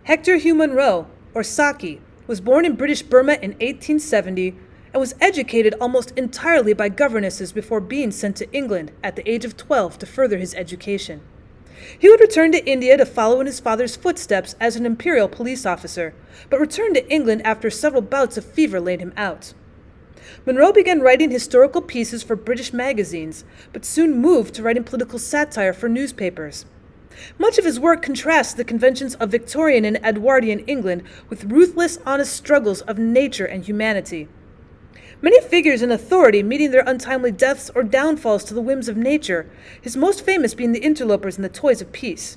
Hector Hugh Munro, or Saki, was born in British Burma in 1870 and was educated almost entirely by governesses before being sent to England at the age of 12 to further his education. He would return to India to follow in his father's footsteps as an imperial police officer, but returned to England after several bouts of fever laid him out. Munro began writing historical pieces for British magazines, but soon moved to writing political satire for newspapers. Much of his work contrasts the conventions of Victorian and Edwardian England with ruthless, honest struggles of nature and humanity. Many figures in authority meeting their untimely deaths or downfalls to the whims of nature, his most famous being the interlopers and the toys of peace.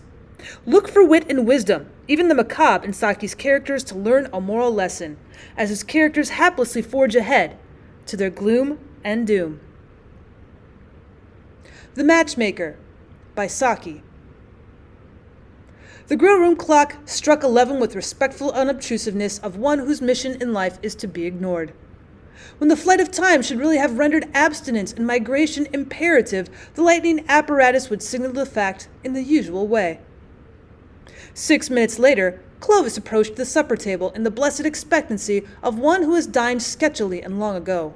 Look for wit and wisdom, even the macabre in Saki's characters, to learn a moral lesson, as his characters haplessly forge ahead to their gloom and doom. The Matchmaker by Saki. The grill room clock struck 11 with respectful unobtrusiveness of one whose mission in life is to be ignored. When the flight of time should really have rendered abstinence and migration imperative, the lightning apparatus would signal the fact in the usual way. 6 minutes later, Clovis approached the supper table in the blessed expectancy of one who has dined sketchily and long ago.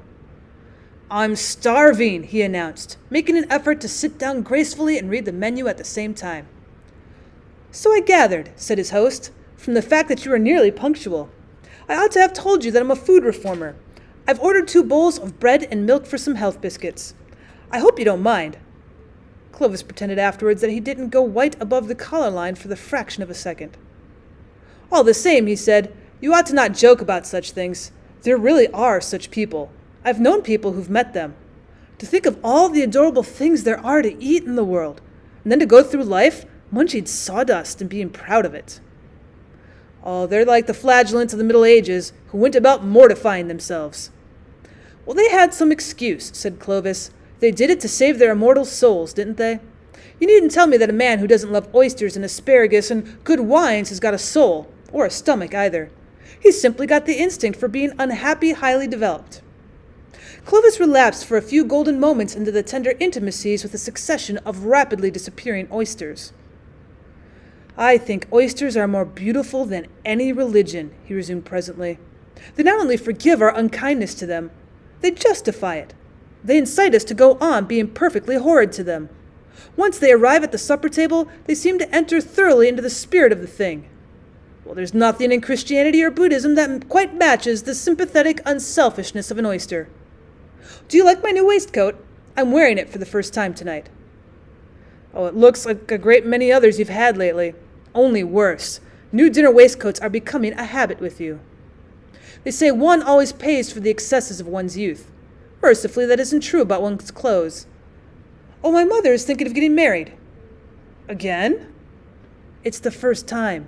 "I'm starving," he announced, making an effort to sit down gracefully and read the menu at the same time. "So I gathered," said his host, "from the fact that you are nearly punctual. I ought to have told you that I'm a food reformer. I've ordered 2 bowls of bread and milk for some health biscuits. I hope you don't mind." Clovis pretended afterwards that he didn't go white above the collar line for the fraction of a second. "All the same," he said, "you ought to not joke about such things. There really are such people. I've known people who've met them. To think of all the adorable things there are to eat in the world, and then to go through life munching sawdust and being proud of it. Oh, they're like the flagellants of the Middle Ages, who went about mortifying themselves." "Well, they had some excuse," said Clovis. "They did it to save their immortal souls, didn't they? You needn't tell me that a man who doesn't love oysters and asparagus and good wines has got a soul, or a stomach either. He's simply got the instinct for being unhappy highly developed." Clovis relapsed for a few golden moments into the tender intimacies with a succession of rapidly disappearing oysters. "I think oysters are more beautiful than any religion," he resumed presently. "They not only forgive our unkindness to them, they justify it. They incite us to go on being perfectly horrid to them. Once they arrive at the supper table, they seem to enter thoroughly into the spirit of the thing. Well, there's nothing in Christianity or Buddhism that quite matches the sympathetic unselfishness of an oyster. Do you like my new waistcoat? I'm wearing it for the first time tonight." "Oh, it looks like a great many others you've had lately. Only worse. New dinner waistcoats are becoming a habit with you. They say one always pays for the excesses of one's youth. Mercifully, that isn't true about one's clothes. Oh, my mother is thinking of getting married." "Again?" "It's the first time."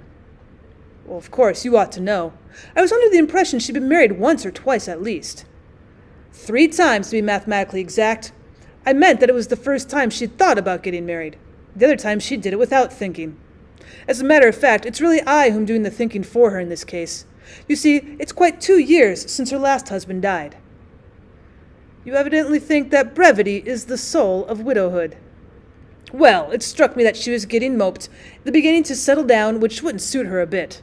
"Well, of course, you ought to know. I was under the impression she'd been married once or twice at least." 3 times, to be mathematically exact. I meant that it was the first time she'd thought about getting married. The other time she did it without thinking. As a matter of fact, it's really I who'm doing the thinking for her in this case. You see, it's quite 2 years since her last husband died." "You evidently think that brevity is the soul of widowhood." "Well, it struck me that she was getting moped, beginning to settle down, which wouldn't suit her a bit.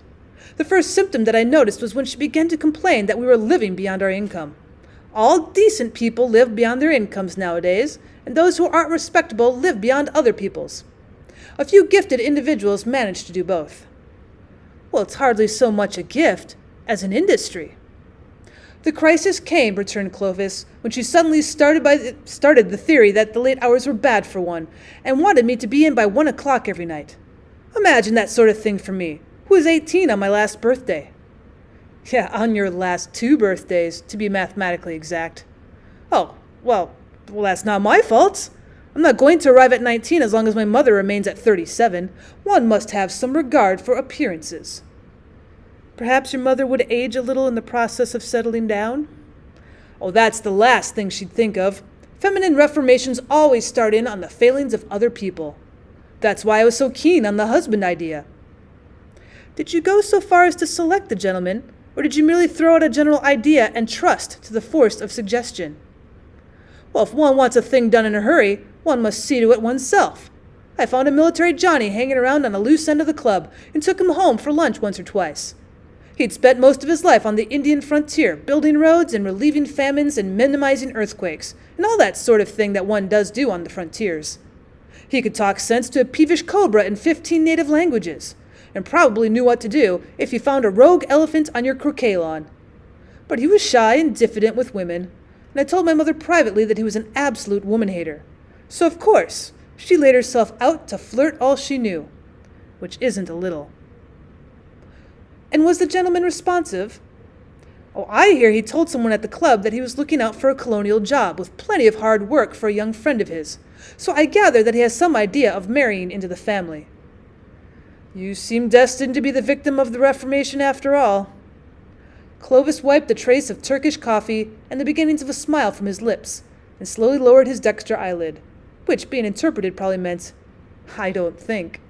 The first symptom that I noticed was when she began to complain that we were living beyond our income. All decent people live beyond their incomes nowadays, and those who aren't respectable live beyond other people's. A few gifted individuals manage to do both." "Well, it's hardly so much a gift as an industry." "The crisis came," returned Clovis, "when she suddenly started the theory that the late hours were bad for one, and wanted me to be in by 1 o'clock every night. Imagine that sort of thing for me, who was 18 on my last birthday." "Yeah, on your last 2 birthdays, to be mathematically exact." "Oh, well, that's not my fault. I'm not going to arrive at 19 as long as my mother remains at 37. One must have some regard for appearances." "Perhaps your mother would age a little in the process of settling down?" "Oh, that's the last thing she'd think of. Feminine reformations always start in on the failings of other people. That's why I was so keen on the husband idea." "Did you go so far as to select the gentleman, or did you merely throw out a general idea and trust to the force of suggestion?" "Well, if one wants a thing done in a hurry, one must see to it oneself. I found a military Johnny hanging around on a loose end of the club and took him home for lunch once or twice. He'd spent most of his life on the Indian frontier, building roads and relieving famines and minimizing earthquakes, and all that sort of thing that one does do on the frontiers. He could talk sense to a peevish cobra in 15 native languages, and probably knew what to do if you found a rogue elephant on your croquet lawn. But he was shy and diffident with women, and I told my mother privately that he was an absolute woman-hater. So of course, she laid herself out to flirt all she knew, which isn't a little. And was the gentleman responsive? Oh, I hear he told someone at the club that he was looking out for a colonial job with plenty of hard work for a young friend of his, so I gather that he has some idea of marrying into the family. You seem destined to be the victim of the Reformation after all. Clovis wiped a trace of Turkish coffee and the beginnings of a smile from his lips, and slowly lowered his dexter eyelid, which, being interpreted, probably meant, I don't think.